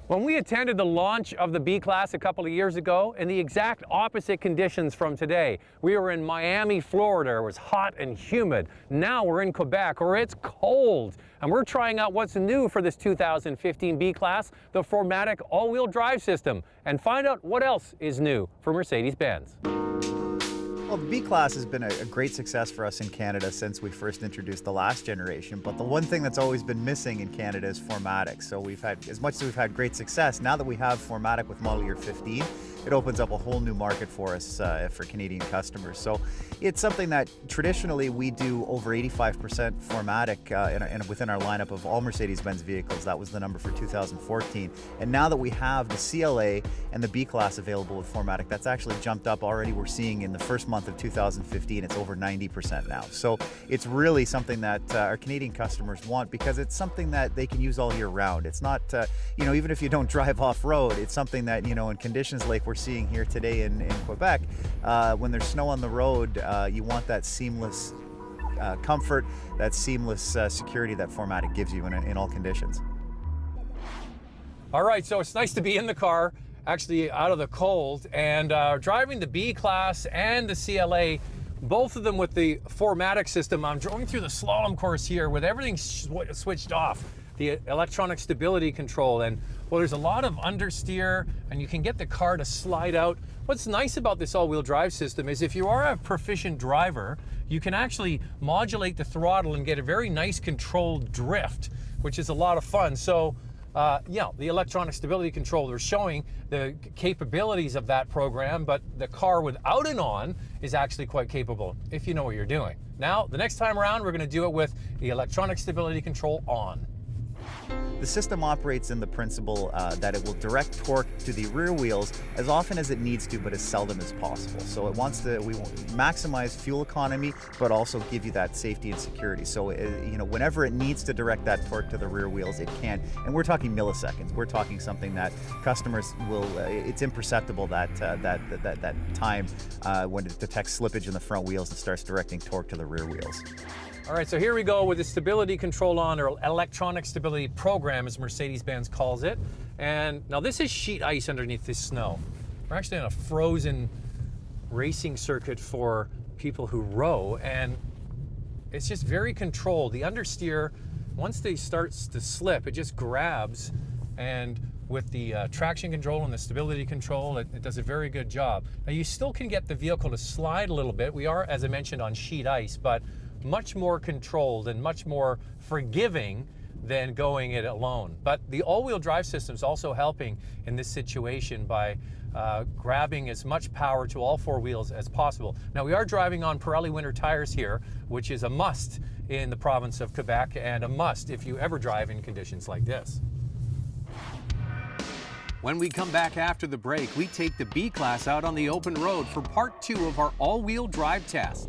When we attended the launch of the B-Class a couple of years ago, in the exact opposite conditions from today. We were in Miami, Florida. It was hot and humid. Now we're in Quebec, where it's cold. And we're trying out what's new for this 2015 B-Class, the 4MATIC all-wheel drive system, and find out what else is new for Mercedes-Benz. Well, the B-Class has been a great success for us in Canada since we first introduced the last generation, but the one thing that's always been missing in Canada is 4MATIC. So we've had, as much as we've had great success, now that we have 4MATIC with model year 15, it opens up a whole new market for us for Canadian customers. So it's something that traditionally we do over 85% 4MATIC within our lineup of all Mercedes-Benz vehicles. That was the number for 2014. And now that we have the CLA and the B-Class available with 4MATIC, that's actually jumped up already. We're seeing in the first month of 2015, it's over 90% now. So it's really something that our Canadian customers want because it's something that they can use all year round. It's not, even if you don't drive off-road, it's something that, in conditions like we're seeing here today in Quebec, when there's snow on the road, you want that seamless comfort, that seamless security that 4MATIC gives you in all conditions. All right, so it's nice to be in the car, actually out of the cold, and driving the B-Class and the CLA, both of them with the 4MATIC system. I'm going through the slalom course here with everything switched off. The electronic stability control, and well, there's a lot of understeer, and you can get the car to slide out. What's nice about this all-wheel drive system is if you are a proficient driver, you can actually modulate the throttle and get a very nice controlled drift, which is a lot of fun. So the electronic stability control, they're showing the capabilities of that program, but the car without it on is actually quite capable if you know what you're doing. Now, the next time around, we're going to do it with the electronic stability control on. The system operates in the principle that it will direct torque to the rear wheels as often as it needs to, but as seldom as possible. So it wants to, we want to maximize fuel economy, but also give you that safety and security. So, whenever it needs to direct that torque to the rear wheels, it can. And we're talking milliseconds. We're talking something that customers will, it's imperceptible that time when it detects slippage in the front wheels and starts directing torque to the rear wheels. All right, so here we go with the stability control on, or electronic stability program, as Mercedes-Benz calls it. And now this is sheet ice underneath this snow. We're actually on a frozen racing circuit for people who row, and it's just very controlled. The understeer, once they starts to slip, it just grabs, and with the traction control and the stability control, it does a very good job. Now you still can get the vehicle to slide a little bit. We are, as I mentioned, on sheet ice, but much more controlled and much more forgiving than going it alone. But the all-wheel drive system is also helping in this situation by grabbing as much power to all four wheels as possible. Now we are driving on Pirelli winter tires here, which is a must in the province of Quebec and a must if you ever drive in conditions like this. When we come back after the break, we take the B-Class out on the open road for part 2 of our all-wheel drive test.